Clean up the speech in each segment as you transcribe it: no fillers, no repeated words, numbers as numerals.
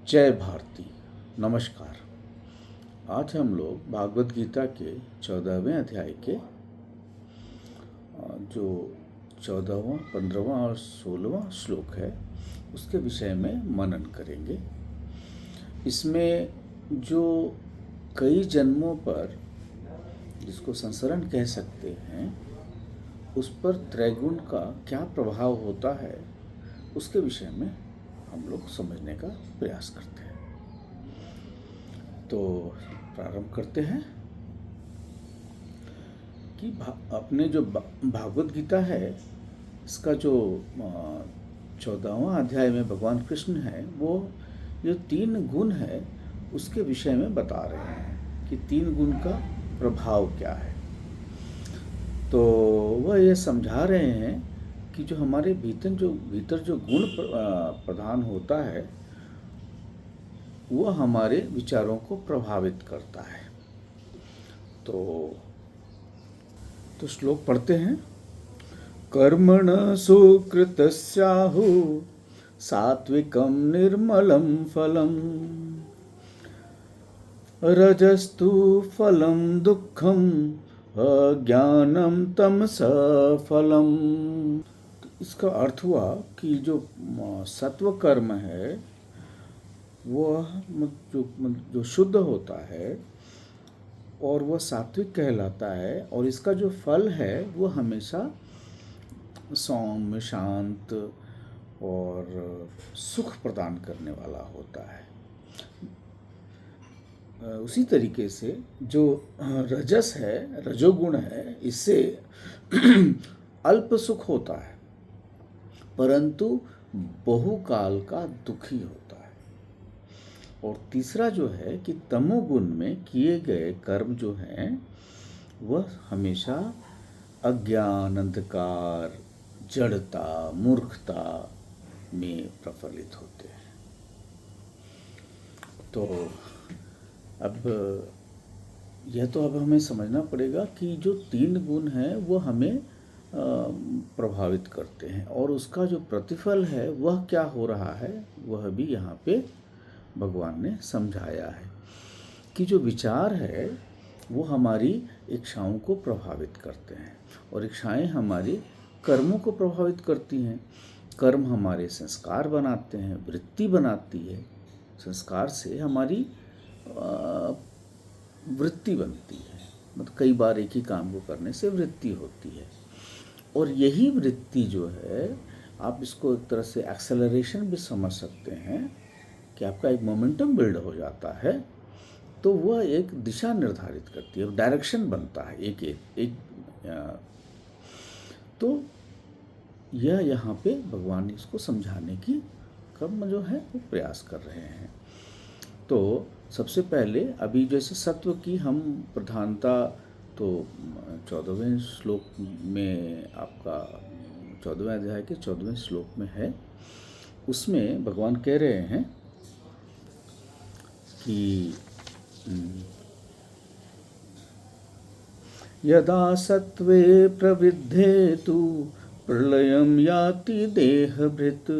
जय भारती। नमस्कार। आज हम लोग भागवत गीता के 14वें अध्याय के जो 14वां, 15वां और 16वां श्लोक है उसके विषय में मनन करेंगे। इसमें जो कई जन्मों पर, जिसको संसरण कह सकते हैं, उस पर त्रैगुण का क्या प्रभाव होता है उसके विषय में हम लोग समझने का प्रयास करते हैं। तो प्रारंभ करते हैं कि अपने जो भागवत गीता है, इसका जो 14वां अध्याय में भगवान कृष्ण है, वो जो 3 गुण है उसके विषय में बता रहे हैं कि 3 गुण का प्रभाव क्या है। तो वह ये समझा रहे हैं कि जो हमारे भीतर जो गुण प्रधान होता है वह हमारे विचारों को प्रभावित करता है। तो श्लोक पढ़ते हैं। कर्मण सुकृतस्याहु सात्विकं निर्मलं फलम् रजस्तु फलं दुःखम अज्ञानम तमसः फलम्। इसका अर्थ हुआ कि जो सत्व कर्म है वह जो शुद्ध होता है और वह सात्विक कहलाता है, और इसका जो फल है वो हमेशा सौम्य, शांत और सुख प्रदान करने वाला होता है। उसी तरीके से जो रजस है, रजोगुण है, इससे अल्प सुख होता है परंतु बहुकाल का दुखी होता है। और तीसरा जो है कि तमोगुण में किए गए कर्म जो हैं वह हमेशा अज्ञान, अंधकार, जड़ता, मूर्खता में प्रफलित होते हैं। तो अब हमें समझना पड़ेगा कि जो 3 गुण हैं वो हमें प्रभावित करते हैं, और उसका जो प्रतिफल है वह क्या हो रहा है वह भी यहाँ पे भगवान ने समझाया है कि जो विचार है वो हमारी इच्छाओं को प्रभावित करते हैं, और इच्छाएं हमारी कर्मों को प्रभावित करती हैं। कर्म हमारे संस्कार बनाते हैं, वृत्ति बनाती है। संस्कार से हमारी वृत्ति बनती है, मतलब कई बार एक ही काम को करने से वृत्ति होती है, और यही वृत्ति जो है, आप इसको एक तरह से एक्सेलरेशन भी समझ सकते हैं कि आपका एक मोमेंटम बिल्ड हो जाता है, तो वह एक दिशा निर्धारित करती है, डायरेक्शन बनता है एक। तो यह यहाँ पे भगवान इसको समझाने की क्रम जो है वो प्रयास कर रहे हैं। तो सबसे पहले अभी जैसे सत्व की हम प्रधानता, तो 14वें श्लोक में, आपका 14वें अध्याय के 14वें श्लोक में है, उसमें भगवान कह रहे हैं कि यदा सत्वे प्रवृद्धे तु प्रलयं याति देहभृत्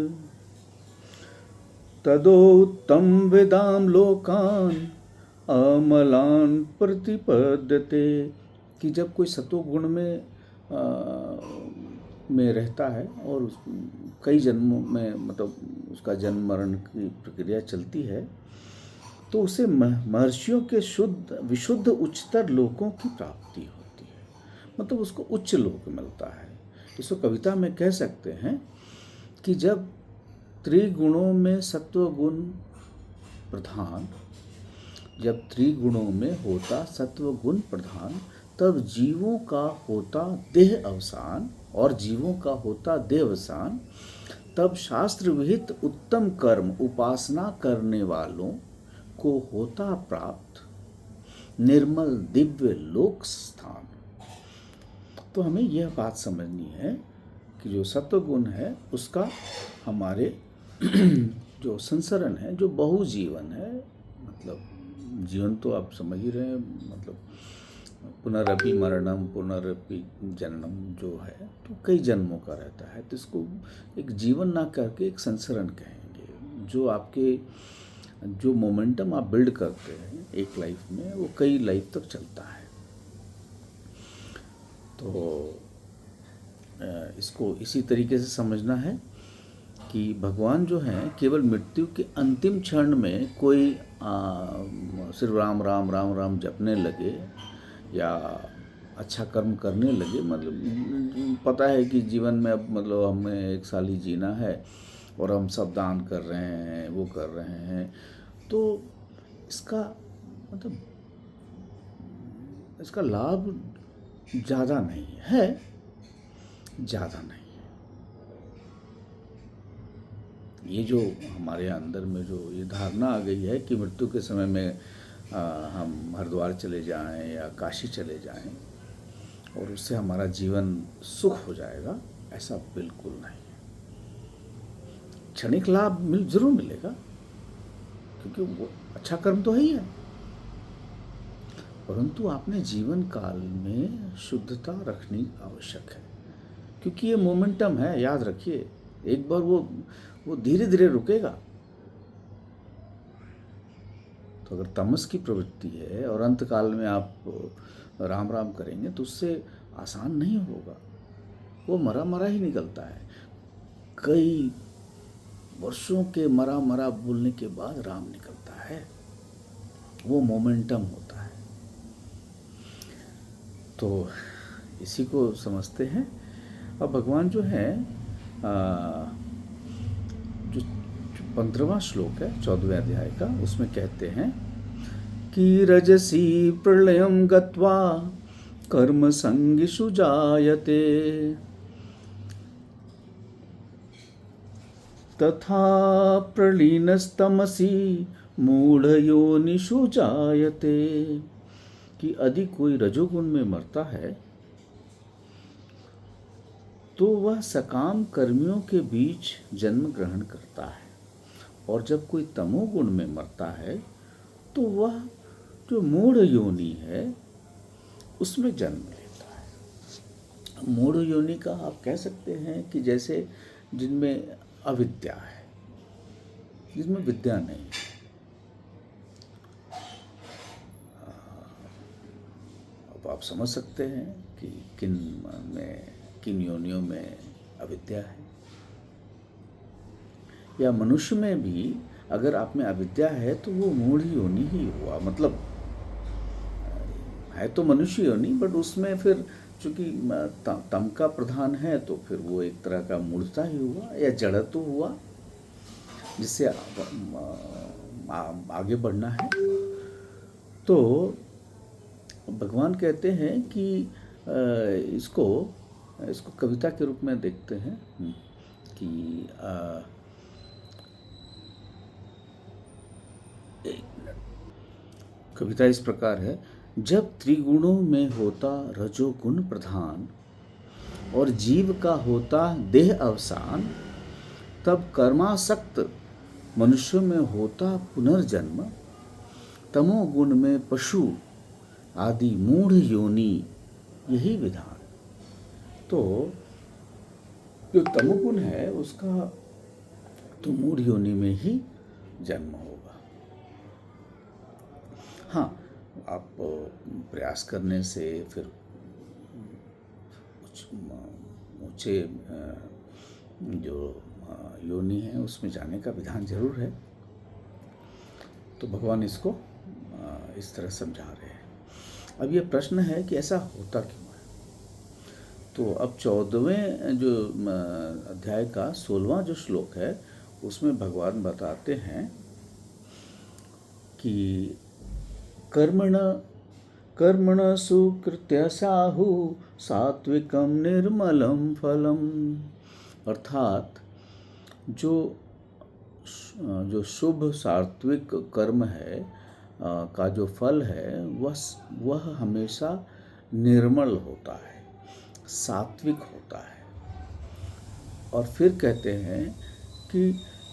तदोत्तम वेदाम लोकान अमलान प्रतिपद्यते। कि जब कोई सत्वगुण में रहता है और कई जन्मों में, मतलब उसका जन्म मरण की प्रक्रिया चलती है, तो उसे महर्षियों के विशुद्ध उच्चतर लोकों की प्राप्ति होती है, मतलब उसको उच्च लोक मिलता है। इसको कविता में कह सकते हैं कि जब त्रिगुणों में सत्वगुण प्रधान, जब त्रिगुणों में होता सत्वगुण प्रधान, तब जीवों का होता देह अवसान और जीवों का होता देहावसान, तब शास्त्र विहित उत्तम कर्म उपासना करने वालों को होता प्राप्त निर्मल दिव्य लोक स्थान। तो हमें यह बात समझनी है कि जो सत्वगुण है उसका हमारे जो संसरण है, जो बहुजीवन है, मतलब जीवन तो आप समझ ही रहे हैं, मतलब पुनरपि मरणम पुनरपि जननम जो है, तो कई जन्मों का रहता है। तो इसको एक जीवन ना करके एक संसरण कहेंगे, जो आपके जो मोमेंटम आप बिल्ड करते हैं एक लाइफ में, वो कई लाइफ तक चलता है। तो इसको इसी तरीके से समझना है कि भगवान जो हैं केवल मृत्यु के अंतिम क्षण में कोई सिर्फ राम राम राम राम जपने लगे या अच्छा कर्म करने लगे, मतलब पता है कि जीवन में अब मतलब हमें 1 साल ही जीना है और हम सब दान कर रहे हैं, वो कर रहे हैं, तो इसका मतलब इसका लाभ ज़्यादा नहीं है, ज़्यादा नहीं है। ये जो हमारे अंदर में जो ये धारणा आ गई है कि मृत्यु के समय में हम हरिद्वार चले जाएं या काशी चले जाएं और उससे हमारा जीवन सुख हो जाएगा, ऐसा बिल्कुल नहीं है। क्षणिक लाभ जरूर मिलेगा, क्योंकि वो अच्छा कर्म तो है ही है, परंतु आपने जीवन काल में शुद्धता रखनी आवश्यक है, क्योंकि ये मोमेंटम है, याद रखिए। एक बार वो धीरे धीरे रुकेगा। तो अगर तमस की प्रवृत्ति है और अंत काल में आप राम राम करेंगे तो उससे आसान नहीं होगा, वो मरा मरा ही निकलता है। कई वर्षों के मरा मरा बोलने के बाद राम निकलता है, वो मोमेंटम होता है। तो इसी को समझते हैं। अब भगवान जो है जो 15वां श्लोक है 14वें अध्याय का, उसमें कहते हैं कि रजसी प्रलयं गत्वा कर्म संगिषु जायते तथा प्रलीनस्तमसी मूढ़योनिषु जायते। कि यदि कोई रजोगुण में मरता है तो वह सकाम कर्मियों के बीच जन्म ग्रहण करता है, और जब कोई तमोगुण में मरता है तो वह जो मूढ़ योनि है उसमें जन्म लेता है। मूढ़ योनि का आप कह सकते हैं कि जैसे जिनमें अविद्या है, जिसमें विद्या नहीं है। अब आप समझ सकते हैं कि किन योनियों में अविद्या है। या मनुष्य में भी अगर आप में अविद्या है तो वो मूढ़ योनि ही हुआ, मतलब है तो मनुष्य योनि, बट उसमें फिर चूंकि तम का प्रधान है तो फिर वो एक तरह का मूढ़ता ही हुआ या जड़त्व हुआ, जिससे आगे बढ़ना है। तो भगवान कहते हैं कि इसको कविता के रूप में देखते हैं कि कविता इस प्रकार है। जब त्रिगुणों में होता रजोगुण प्रधान और जीव का होता देह अवसान, तब कर्मासक्त मनुष्य में होता पुनर्जन्म, तमोगुण में पशु आदि मूढ़ योनि यही विधान। तो जो तमोगुण है उसका तो मूढ़ योनि में ही जन्म होगा। हाँ, आप प्रयास करने से फिर ऊंचे जो योनि है उसमें जाने का विधान जरूर है। तो भगवान इसको इस तरह समझा रहे हैं। अब ये प्रश्न है कि ऐसा होता क्यों है। तो अब 14वें जो अध्याय का 16वां जो श्लोक है उसमें भगवान बताते हैं कि कर्मण सुकृत्य साहु सात्विकम निर्मलम फलम। अर्थात जो शुभ सात्विक कर्म है का जो फल है वह हमेशा निर्मल होता है, सात्विक होता है। और फिर कहते हैं कि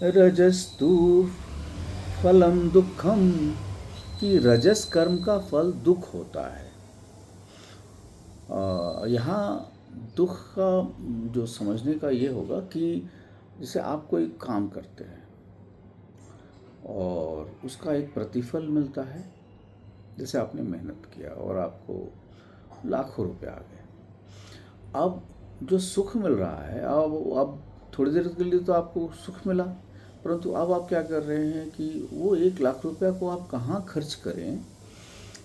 रजस्तु फलम दुखम, कि रजस कर्म का फल दुख होता है। यहाँ दुख का जो समझने का ये होगा कि जैसे आप कोई काम करते हैं और और उसका एक प्रतिफल मिलता है। जैसे आपने मेहनत किया और आपको लाखों रुपए आ गए। अब जो सुख मिल रहा है, अब थोड़ी देर के लिए तो आपको सुख मिला, परंतु अब आप क्या कर रहे हैं कि वो 1 लाख रुपया को आप कहाँ खर्च करें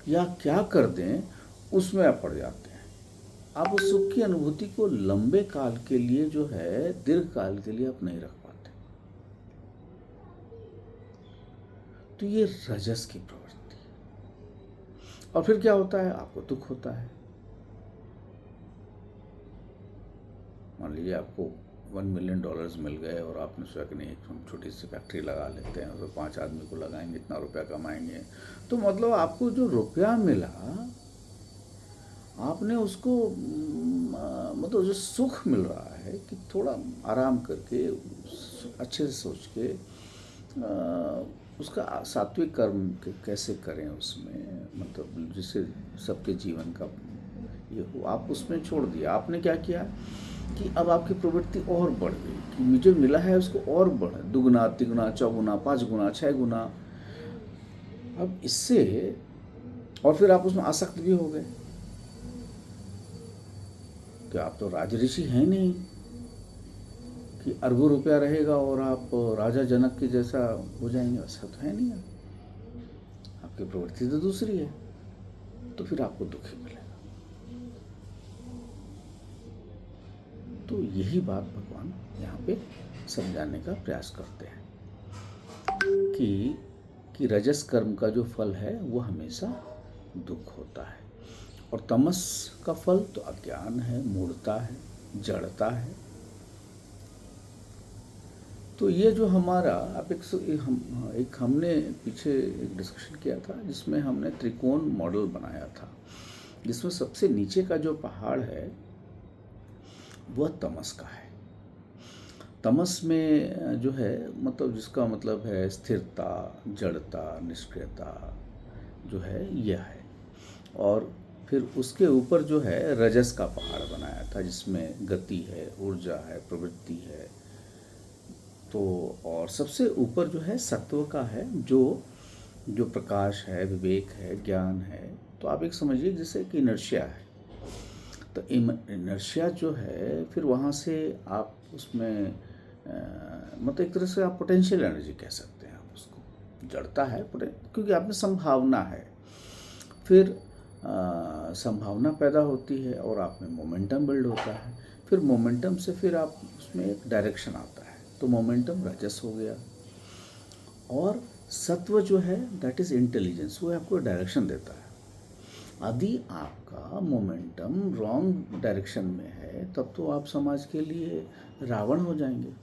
या क्या कर दें, उसमें आप पड़ जाते हैं। आप उस सुख की अनुभूति को लंबे काल के लिए जो है, दीर्घ काल के लिए आप नहीं रख पाते। तो ये रजस की प्रवृत्ति है। और फिर क्या होता है, आपको दुख होता है। मान लीजिए आपको $1 मिलियन मिल गए और आपने सोचा कि नहीं, हम छोटी सी फैक्ट्री लगा लेते हैं और 5 आदमी को लगाएंगे, इतना रुपया कमाएंगे। तो मतलब आपको जो रुपया मिला, आपने उसको मतलब जो सुख मिल रहा है कि थोड़ा आराम करके अच्छे से सोच के उसका सात्विक कर्म कैसे करें उसमें, मतलब जिससे सबके जीवन का ये हो, आप उसमें छोड़ दिया। आपने क्या किया कि अब आपकी प्रवृत्ति और बढ़ गई कि मुझे मिला है उसको और बढ़े, दुगुना, तिगुना, चौगुना, 5 गुना, 6 गुना। अब इससे और फिर आप उसमें आसक्त भी हो गए कि आप तो राजऋषि हैं नहीं कि अरबों रुपया रहेगा और आप राजा जनक के जैसा हो जाएंगे। ऐसा तो है नहीं। आपकी प्रवृत्ति तो दूसरी है, तो फिर आपको दुख ही मिलेगा। तो यही बात भगवान यहाँ पे समझाने का प्रयास करते हैं कि रजस कर्म का जो फल है वो हमेशा दुख होता है, और तमस का फल तो अज्ञान है, मूढ़ता है, जड़ता है। तो ये जो हमारा आप एक हमने पीछे एक डिस्कशन किया था जिसमें हमने त्रिकोण मॉडल बनाया था, जिसमें सबसे नीचे का जो पहाड़ है वह तमस का है। तमस में जो है मतलब जिसका मतलब है स्थिरता, जड़ता, निष्क्रियता जो है यह है। और फिर उसके ऊपर जो है रजस का पहाड़ बनाया था जिसमें गति है, ऊर्जा है, प्रवृत्ति है। तो और सबसे ऊपर जो है सत्व का है, जो प्रकाश है, विवेक है, ज्ञान है। तो आप एक समझिए जैसे कि इनर्शिया है। तो इनर्शिया जो है फिर वहाँ से आप उसमें मतलब एक तरह से आप पोटेंशियल एनर्जी कह सकते हैं आप उसको। जड़ता है क्योंकि आप में संभावना है, फिर संभावना पैदा होती है और आप में मोमेंटम बिल्ड होता है। फिर मोमेंटम से फिर आप उसमें एक डायरेक्शन आता है, तो मोमेंटम रजस हो गया। और सत्व जो है दैट इज़ इंटेलिजेंस, वो आपको डायरेक्शन देता है। यदि आपका मोमेंटम रॉन्ग डायरेक्शन में है तब तो आप समाज के लिए रावण हो जाएंगे,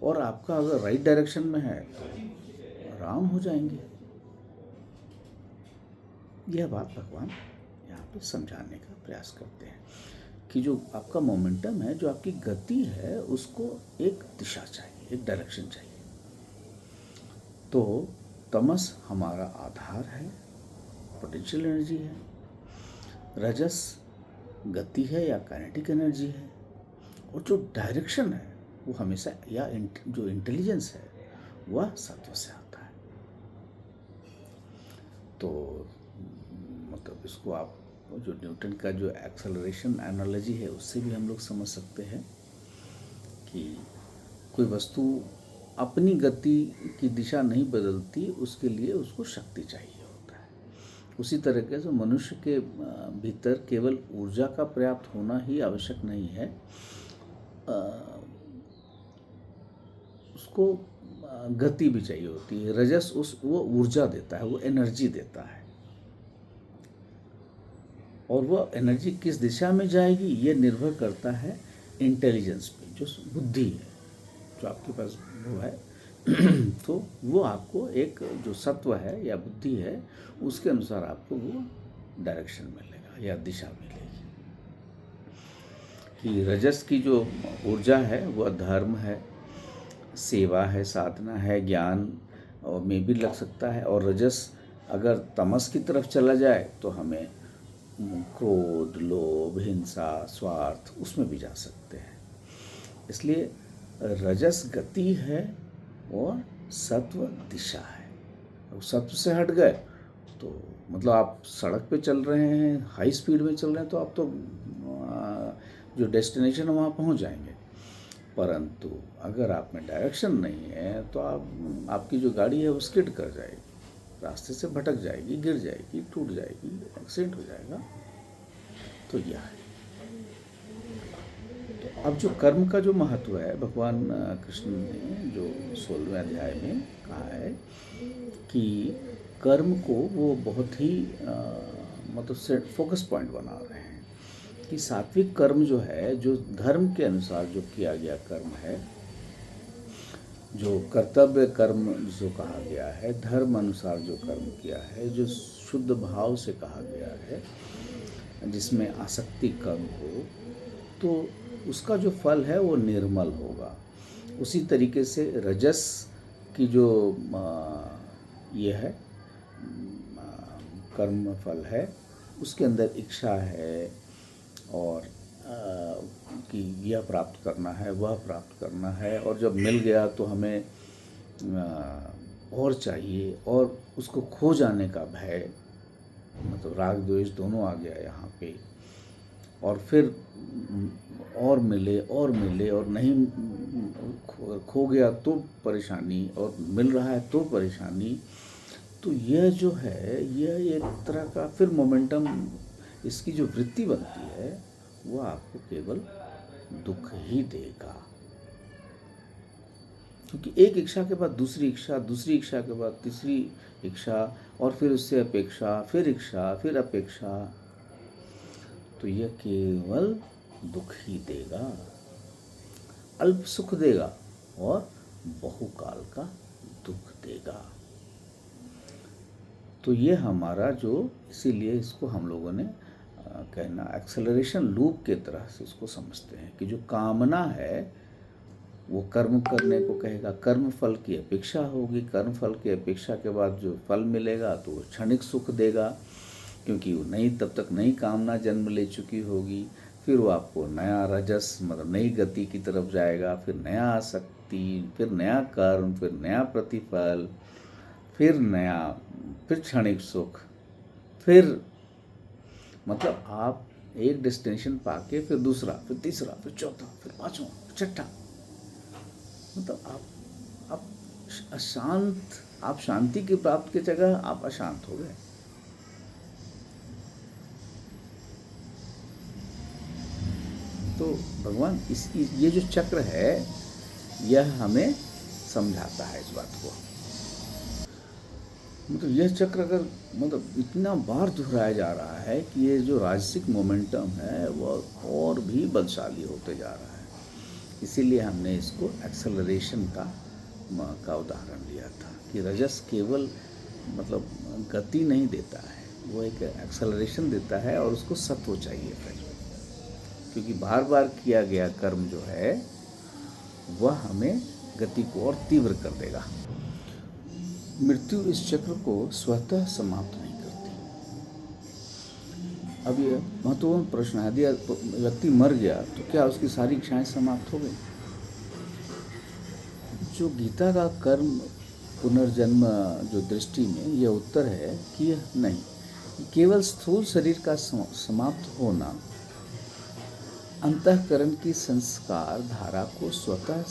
और आपका अगर राइट डायरेक्शन में है तो राम हो जाएंगे। यह बात भगवान यहाँ पे समझाने का प्रयास करते हैं कि जो आपका मोमेंटम है, जो आपकी गति है, उसको एक दिशा चाहिए, एक डायरेक्शन चाहिए। तो तमस हमारा आधार है, पोटेंशियल एनर्जी है। रजस गति है या काइनेटिक एनर्जी है, और जो डायरेक्शन है वो हमेशा या जो इंटेलिजेंस है वह सत्व से आता है। तो मतलब इसको आप जो न्यूटन का जो एक्सेलरेशन एनालॉजी है उससे भी हम लोग समझ सकते हैं कि कोई वस्तु अपनी गति की दिशा नहीं बदलती, उसके लिए उसको शक्ति चाहिए होता है। उसी तरीके से मनुष्य के भीतर केवल ऊर्जा का पर्याप्त होना ही आवश्यक नहीं है, उसको गति भी चाहिए होती है। रजस वो ऊर्जा देता है, वो एनर्जी देता है, और वह एनर्जी किस दिशा में जाएगी ये निर्भर करता है इंटेलिजेंस पे, जो बुद्धि है जो आपके पास वो है। तो वो आपको एक जो सत्व है या बुद्धि है उसके अनुसार आपको वो डायरेक्शन मिलेगा या दिशा मिलेगी। कि रजस की जो ऊर्जा है वह धर्म है, सेवा है, साधना है, ज्ञान और में भी लग सकता है। और रजस अगर तमस की तरफ चला जाए तो हमें क्रोध, लोभ, हिंसा, स्वार्थ उसमें भी जा सकते हैं। इसलिए रजस गति है और सत्व दिशा है। सत्व से हट गए तो मतलब आप सड़क पे चल रहे हैं, हाई स्पीड में चल रहे हैं, तो आप तो जो डेस्टिनेशन है वहाँ पहुँच जाएंगे। परंतु अगर आप में डायरेक्शन नहीं है तो आपकी जो गाड़ी है वो स्किड कर जाएगी, रास्ते से भटक जाएगी, गिर जाएगी, टूट जाएगी, एक्सीडेंट हो जाएगा। तो यह है। तो अब जो कर्म का जो महत्व है, भगवान कृष्ण ने जो 16वें अध्याय में कहा है कि कर्म को वो बहुत ही मतलब से फोकस पॉइंट बना रहे हैं कि सात्विक कर्म जो है, जो धर्म के अनुसार जो किया गया कर्म है, जो कर्तव्य कर्म जिसको कहा गया है, धर्म अनुसार जो कर्म किया है, जो शुद्ध भाव से कहा गया है, जिसमें आसक्ति कम हो, तो उसका जो फल है वो निर्मल होगा। उसी तरीके से रजस की जो ये है कर्म फल है, उसके अंदर इच्छा है और कि यह प्राप्त करना है, वह प्राप्त करना है, और जब मिल गया तो हमें और चाहिए, और उसको खो जाने का भय, मतलब राग द्वेष दोनों आ गया यहाँ पे। और फिर और मिले और मिले, और नहीं खो गया तो परेशानी, और मिल रहा है तो परेशानी। तो यह जो है, यह एक तरह का फिर मोमेंटम, इसकी जो वृत्ति बनती है वह आपको केवल दुख ही देगा। क्योंकि एक इच्छा के बाद दूसरी इच्छा, दूसरी इच्छा के बाद तीसरी इच्छा, और फिर उससे अपेक्षा, फिर इच्छा, फिर अपेक्षा, तो यह केवल दुख ही देगा, अल्प सुख देगा और बहुकाल का दुख देगा। तो ये हमारा जो, इसीलिए इसको हम लोगों ने कहना एक्सेलरेशन लूप के तरह से इसको समझते हैं कि जो कामना है वो कर्म करने को कहेगा, कर्म फल की अपेक्षा होगी, कर्म फल की अपेक्षा के बाद जो फल मिलेगा तो वो क्षणिक सुख देगा, क्योंकि वो नई, तब तक नई कामना जन्म ले चुकी होगी। फिर वो आपको नया रजस, मतलब नई गति की तरफ जाएगा, फिर नया आसक्ति, फिर नया कर्म, फिर नया प्रतिफल, फिर नया, फिर क्षणिक सुख, फिर मतलब आप एक डेस्टिनेशन पाके फिर दूसरा, फिर तीसरा, फिर चौथा, फिर पांचवा, फिर छठा, मतलब आप अशांत, आप शांति की प्राप्त की जगह आप अशांत हो गए। तो भगवान ये जो चक्र है यह हमें समझाता है इस बात को। मतलब यह चक्र अगर मतलब इतना बार दोहराया जा रहा है कि ये जो राजसिक मोमेंटम है वह और भी बलशाली होते जा रहा है। इसीलिए हमने इसको एक्सेलरेशन का उदाहरण लिया था कि रजस केवल मतलब गति नहीं देता है, वो एक एक्सेलरेशन देता है, और उसको सत्व चाहिए फिर, क्योंकि बार बार किया गया कर्म जो है वह हमें गति को और तीव्र कर देगा। मृत्यु इस चक्र को स्वतः समाप्त नहीं करती। अब ये महत्वपूर्ण प्रश्न है, यदि व्यक्ति मर गया तो क्या उसकी सारी इच्छाएं समाप्त हो गई? जो गीता का कर्म पुनर्जन्म जो दृष्टि में यह उत्तर है कि यह नहीं, केवल स्थूल शरीर का समाप्त होना अंतःकरण की संस्कार धारा को स्वतः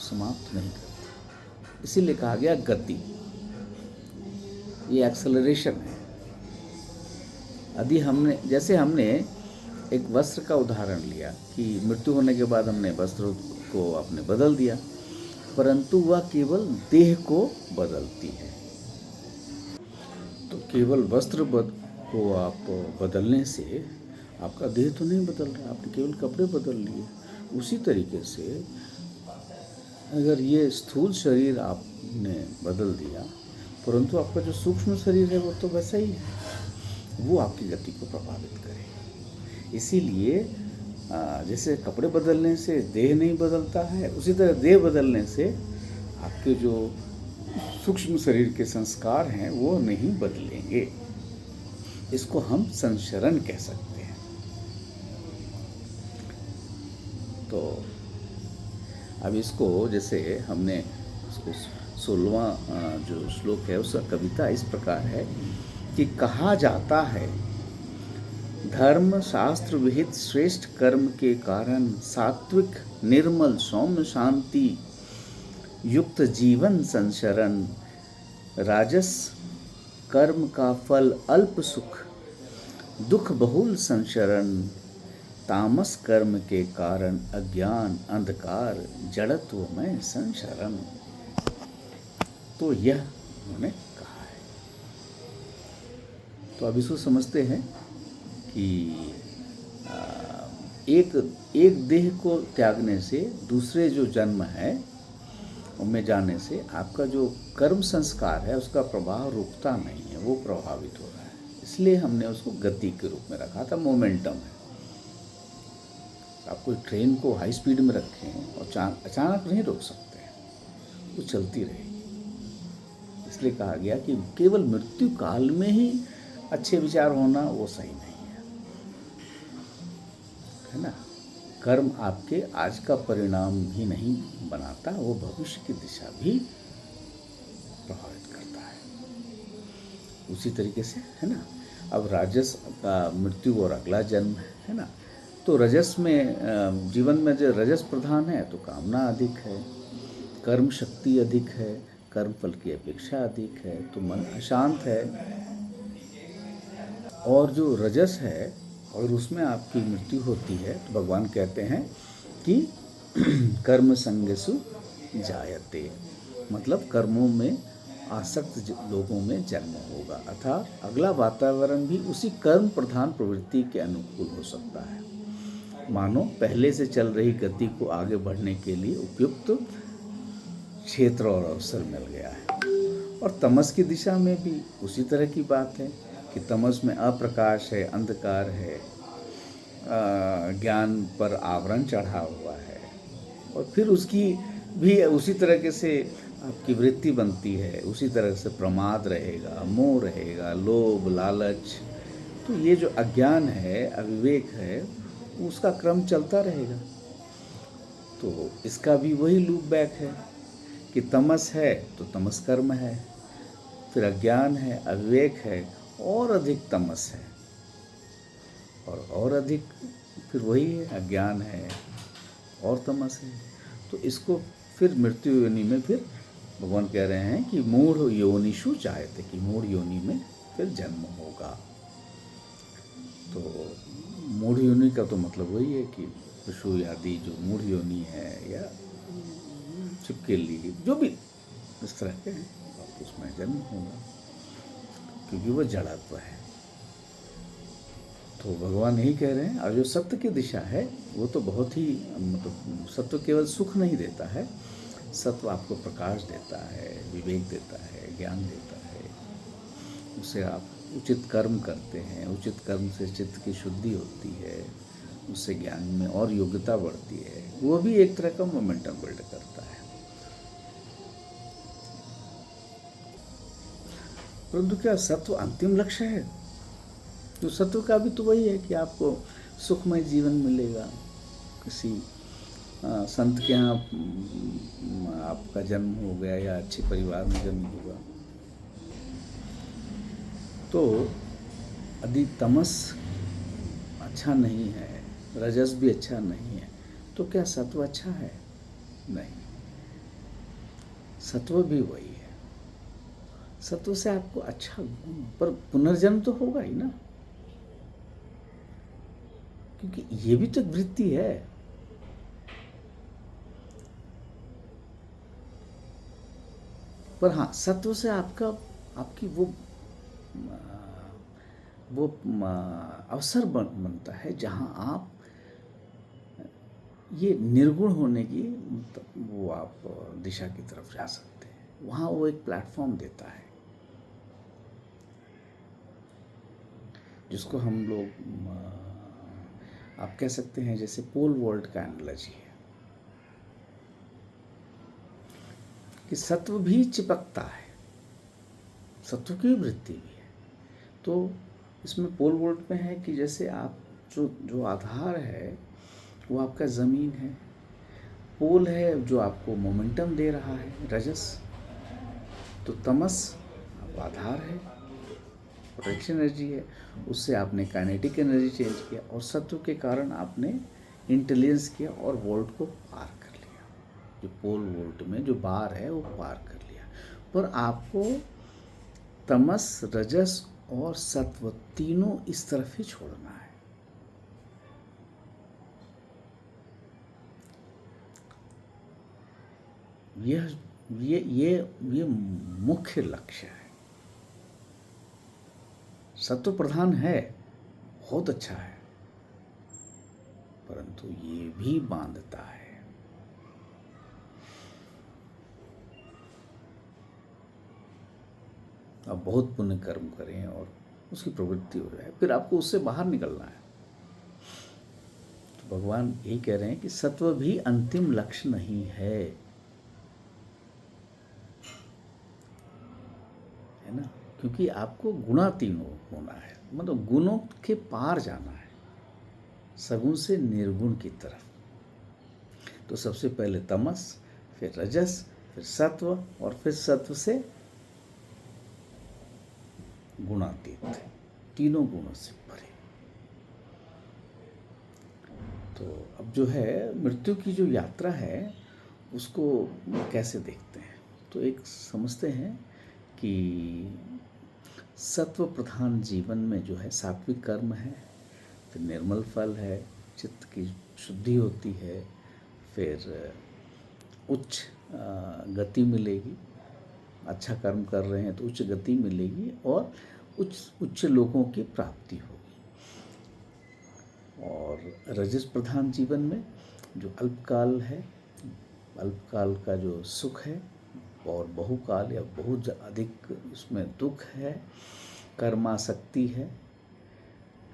समाप्त नहीं करती। इसीलिए कहा गया गति, ये एक्सेलरेशन है। यदि हमने एक वस्त्र का उदाहरण लिया कि मृत्यु होने के बाद हमने वस्त्र को अपने बदल दिया, परंतु वह केवल देह को बदलती है। तो केवल वस्त्र को आप बदलने से आपका देह तो नहीं बदल रहा, आपने केवल कपड़े बदल लिए। उसी तरीके से अगर ये स्थूल शरीर आपने बदल दिया, परंतु आपका जो सूक्ष्म शरीर है वो तो वैसा ही है, वो आपकी गति को प्रभावित करे। इसीलिए जैसे कपड़े बदलने से देह नहीं बदलता है, उसी तरह देह बदलने से आपके जो सूक्ष्म शरीर के संस्कार हैं वो नहीं बदलेंगे। इसको हम संशरण कह सकते हैं। तो अब इसको जैसे हमने इसको 16वां जो श्लोक है उसका कविता इस प्रकार है कि कहा जाता है धर्म शास्त्र विहित श्रेष्ठ कर्म के कारण सात्विक निर्मल सौम्य शांति युक्त जीवन संचरण, राजस कर्म का फल अल्प सुख दुख बहुल संचरण, तामस कर्म के कारण अज्ञान अंधकार जड़त्व में संचरण। तो यह उन्होंने कहा है। तो अब इसको समझते हैं कि एक देह को त्यागने से दूसरे जो जन्म है उनमें जाने से आपका जो कर्म संस्कार है उसका प्रभाव रुकता नहीं है, वो प्रभावित हो रहा है। इसलिए हमने उसको गति के रूप में रखा था, मोमेंटम है। आप कोई ट्रेन को हाई स्पीड में रखें और अचानक नहीं रोक सकते, वो चलती रहेगी। इसलिए कहा गया कि केवल मृत्यु काल में ही अच्छे विचार होना वो सही नहीं है ना। कर्म आपके आज का परिणाम भी नहीं बनाता, वो भविष्य की दिशा भी प्रभावित करता है। उसी तरीके से है ना। अब राजस का मृत्यु और अगला जन्म है ना। तो रजस में जीवन में जो रजस प्रधान है तो कामना अधिक है, कर्म शक्ति अधिक है, कर्म फल की अपेक्षा अधिक है, तो मन अशांत है। और जो रजस है और उसमें आपकी मृत्यु होती है तो भगवान कहते हैं कि कर्म संगसु जायते, मतलब कर्मों में आसक्त लोगों में जन्म होगा, अर्थात अगला वातावरण भी उसी कर्म प्रधान प्रवृत्ति के अनुकूल हो सकता है। मानो पहले से चल रही गति को आगे बढ़ने के लिए उपयुक्त क्षेत्र और अवसर मिल गया है। और तमस की दिशा में भी उसी तरह की बात है कि तमस में अप्रकाश है, अंधकार है, ज्ञान पर आवरण चढ़ा हुआ है, और फिर उसकी भी उसी तरीके से आपकी वृत्ति बनती है, उसी तरह से प्रमाद रहेगा, मोह रहेगा, लोभ लालच। तो ये जो अज्ञान है, अविवेक है, उसका क्रम चलता रहेगा। तो इसका भी वही लूप बैक है कि तमस है तो तमस कर्म है, फिर अज्ञान है, अविवेक है, और अधिक तमस है, और अधिक फिर वही है, अज्ञान है और तमस है। तो इसको फिर मृत्यु योनि में फिर भगवान कह रहे हैं कि मूढ़ योनिषु चाहते, कि मूढ़ योनि में फिर जन्म होगा। तो मूढ़ योनि का तो मतलब वही है कि पशु आदि जो मूढ़ योनि है या छिपकली जो भी इस तरह के हैं उसमें जन्म होगा, क्योंकि वो जड़त्व है। तो भगवान यही कह रहे हैं। और जो सत्य की दिशा है वो तो बहुत ही, मतलब सत्य केवल सुख नहीं देता है, सत्य आपको प्रकाश देता है, विवेक देता है, ज्ञान देता है। उससे आप उचित कर्म करते हैं, उचित कर्म से चित्त की शुद्धि होती है, उससे ज्ञान में और योग्यता बढ़ती है। वो भी एक तरह का मोमेंटम बिल्ड करता है। परंतु क्या सत्व अंतिम लक्ष्य है? तो सत्व का भी तो वही है कि आपको सुखमय जीवन मिलेगा, किसी संत के यहाँ आपका जन्म हो गया या अच्छे परिवार में जन्म होगा। तो यदि तमस अच्छा नहीं है, रजस भी अच्छा नहीं है, तो क्या सत्व अच्छा है? नहीं, सत्व भी वही है। सत्व से आपको अच्छा, पर पुनर्जन्म तो होगा ही ना, क्योंकि ये भी तो एक वृत्ति है। पर हाँ, सत्व से आपकी वो अवसर बनता है जहाँ आप ये निर्गुण होने की वो आप दिशा की तरफ जा सकते हैं। वहाँ वो एक प्लेटफॉर्म देता है जिसको हम लोग आप कह सकते हैं जैसे पोल वॉल्ट का एनालॉजी है कि सत्व भी चिपकता है, सत्व की वृत्ति भी है। तो इसमें पोल वोल्ट में है कि जैसे आप जो आधार है वो आपका ज़मीन है, पोल है जो आपको मोमेंटम दे रहा है, रजस, तो तमस आपका आधार है, पोटेंशियल एनर्जी है, उससे आपने काइनेटिक एनर्जी चेंज किया, और सत्व के कारण आपने इंटेलिजेंस किया और वोल्ट को पार कर लिया। जो पोल वोल्ट में जो बार है वो पार कर लिया। पर आपको तमस, रजस और सत्व तीनों इस तरफ ही छोड़ना है। ये मुख्य लक्ष्य है। सत्व प्रधान है, बहुत अच्छा है, परंतु ये भी बांधता है। आप बहुत पुण्य कर्म करें और उसकी प्रवृत्ति हो जाए, फिर आपको उससे बाहर निकलना है। तो भगवान यही कह रहे हैं कि सत्व भी अंतिम लक्ष्य नहीं है ना, क्योंकि आपको गुणातीत होना है, मतलब गुणों के पार जाना है, सगुण से निर्गुण की तरफ। तो सबसे पहले तमस, फिर रजस, फिर सत्व, और फिर सत्व से गुणातीत, तीनों गुणों से परे। तो अब जो है मृत्यु की जो यात्रा है उसको कैसे देखते हैं, तो एक समझते हैं कि सत्व प्रधान जीवन में जो है सात्विक कर्म है, फिर निर्मल फल है, चित्त की शुद्धि होती है, फिर उच्च गति मिलेगी, अच्छा कर्म कर रहे हैं तो उच्च गति मिलेगी और उच्च लोगों की प्राप्ति होगी। और रजस प्रधान जीवन में जो अल्पकाल है, अल्पकाल का जो सुख है, और बहुकाल या बहुत अधिक उसमें दुख है, कर्मासक्ति है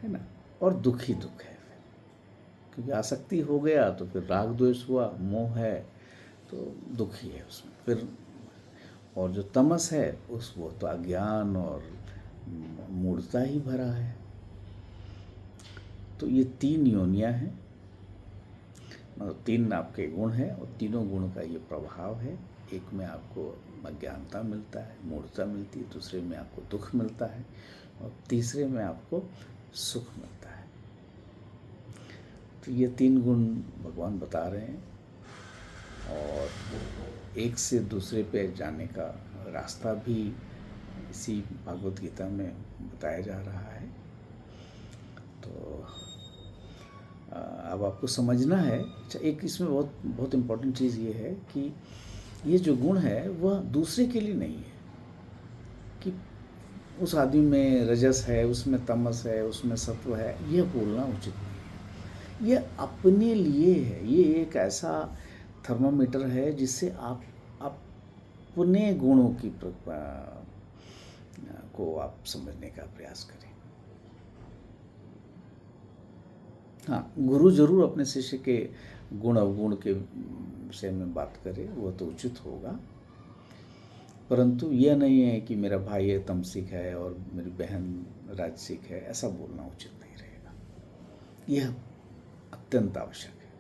ना, और दुख ही दुख है। क्योंकि आसक्ति हो गया तो फिर राग द्वेष हुआ, मोह है तो दुख ही है उसमें। फिर और जो तमस है वो तो अज्ञान और मूढ़ता ही भरा है। तो ये तीन योनियां हैं, मतलब तीन आपके गुण हैं, और तीनों गुण का ये प्रभाव है। एक में आपको अज्ञानता मिलता है, मूढ़ता मिलती है, दूसरे में आपको दुख मिलता है, और तीसरे में आपको सुख मिलता है। तो ये तीन गुण भगवान बता रहे हैं, और एक से दूसरे पे जाने का रास्ता भी इसी भागवत गीता में बताया जा रहा है। तो अब आपको समझना है। अच्छा, एक इसमें बहुत इम्पोर्टेंट चीज़ ये है कि ये जो गुण है वह दूसरे के लिए नहीं है, कि उस आदमी में रजस है, उसमें तमस है, उसमें सत्व है, यह बोलना उचित नहीं है। यह अपने लिए है। ये एक ऐसा थर्मामीटर है जिससे आप अपने गुणों की को आप समझने का प्रयास करें। हाँ, गुरु जरूर अपने शिष्य के गुण अवगुण के विषय में बात करे, वो तो उचित होगा, परंतु यह नहीं है कि मेरा भाई है तमसिक है और मेरी बहन राजसिक है, ऐसा बोलना उचित नहीं रहेगा। यह अत्यंत आवश्यक है।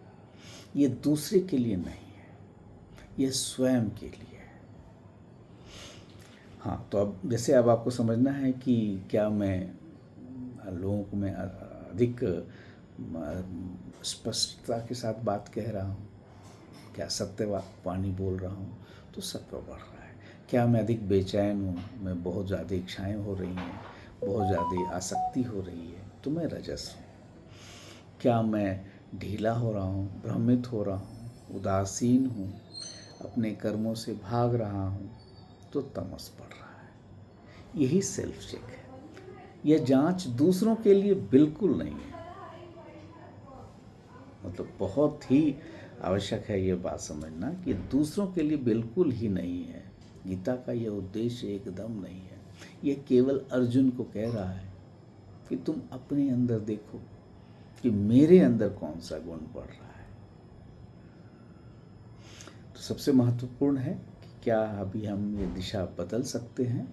ये दूसरे के लिए नहीं है, यह स्वयं के लिए है। हाँ, तो अब जैसे अब आपको समझना है कि क्या मैं लोगों में अधिक स्पष्टता के साथ बात कह रहा हूँ, क्या सत्य वाणी बोल रहा हूँ, तो सत्व बढ़ रहा है। क्या मैं अधिक बेचैन हूँ, मैं बहुत ज़्यादा इच्छाएँ हो रही हैं, बहुत ज़्यादा आसक्ति हो रही है, तो मैं रजस हूँ। क्या मैं ढीला हो रहा हूँ, भ्रमित हो रहा हूँ, उदासीन हूँ, अपने कर्मों से भाग रहा हूँ, तो तमस बढ़ रहा है। यही सेल्फ चेक है। यह जांच दूसरों के लिए बिल्कुल नहीं है। मतलब बहुत ही आवश्यक है ये बात समझना कि दूसरों के लिए बिल्कुल ही नहीं है। गीता का यह उद्देश्य एकदम नहीं है। यह केवल अर्जुन को कह रहा है कि तुम अपने अंदर देखो कि मेरे अंदर कौन सा गुण बढ़ रहा है। तो सबसे महत्वपूर्ण है कि क्या अभी हम ये दिशा बदल सकते हैं।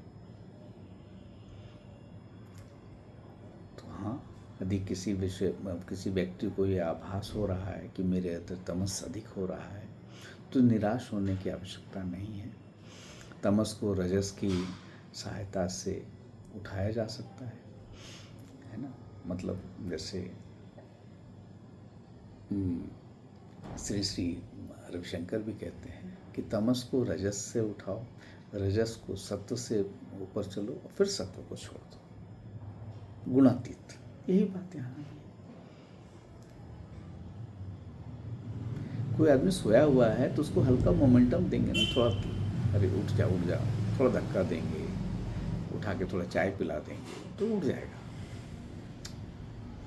तो हाँ, यदि किसी व्यक्ति को यह आभास हो रहा है कि मेरे अंदर तमस अधिक हो रहा है, तो निराश होने की आवश्यकता नहीं है। तमस को रजस की सहायता से उठाया जा सकता है ना। मतलब जैसे श्री श्री रविशंकर भी कहते हैं कि तमस को रजस से उठाओ, रजस को सत्व से ऊपर चलो और फिर सत्व को छोड़ दो, गुणातीत। यही बात यहाँ है। कोई आदमी सोया हुआ है तो उसको हल्का मोमेंटम देंगे ना, थोड़ा, अरे उठ जा, थोड़ा धक्का देंगे, उठा के थोड़ा चाय पिला देंगे तो उठ जाएगा।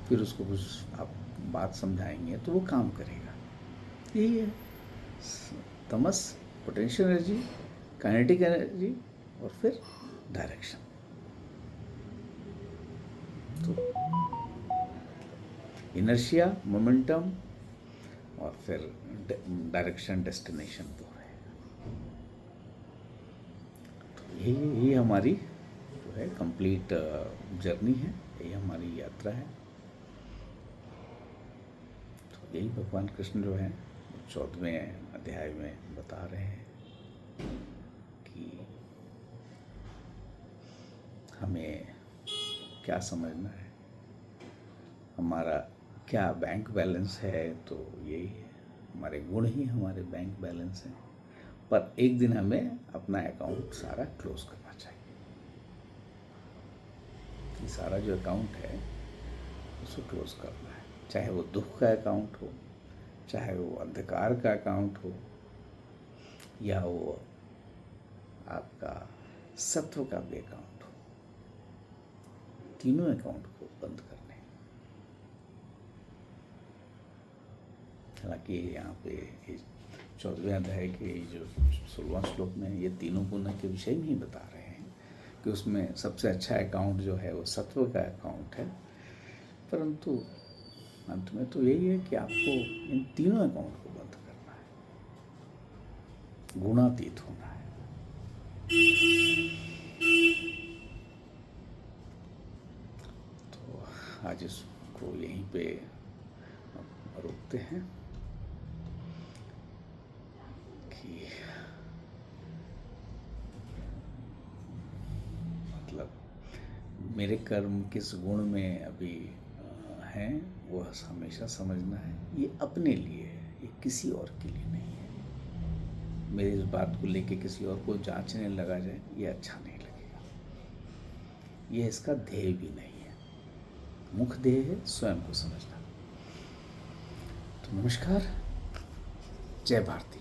फिर उसको कुछ आप बात समझाएंगे तो वो काम करेगा। यही है तमस, पोटेंशियल एनर्जी, काइनेटिक एनर्जी और फिर डायरेक्शन। तो इनर्शिया, मोमेंटम और फिर डायरेक्शन, डेस्टिनेशन वो है। तो यही हमारी जो है कंप्लीट जर्नी है, यही हमारी यात्रा है। तो यही भगवान कृष्ण जो है 14वें अध्याय में बता रहे हैं कि हमें क्या समझना है, हमारा क्या बैंक बैलेंस है। तो यही है, हमारे गुण ही हमारे बैंक बैलेंस हैं। पर एक दिन हमें अपना अकाउंट सारा क्लोज करना चाहिए। ये सारा जो अकाउंट है उसको क्लोज करना है, चाहे वो दुख का अकाउंट हो, चाहे वो अंधकार का अकाउंट हो, या वो आपका सत्व का भी अकाउंट हो। तीनों अकाउंट को बंद करने। हालांकि यहाँ पे 14वें अध्याय के जो 16वां श्लोक में ये तीनों गुण के विषय में ही बता रहे हैं कि उसमें सबसे अच्छा अकाउंट जो है वो सत्व का अकाउंट है। परंतु अंत में तो यही है कि आपको इन तीनों अकाउंट को बंद करना है, गुणातीत होना है। तो आज इसको यहीं पे रोकते हैं कि मतलब मेरे कर्म किस गुण में अभी हैं वो हमेशा समझना है। ये अपने लिए है, ये किसी और के लिए नहीं है। मेरी इस बात को लेके किसी और को जांचने लगा जाए, ये अच्छा नहीं लगेगा। ये इसका ध्येय भी नहीं है, मुख्य ध्येय है स्वयं को समझना। तो नमस्कार, जय भारती।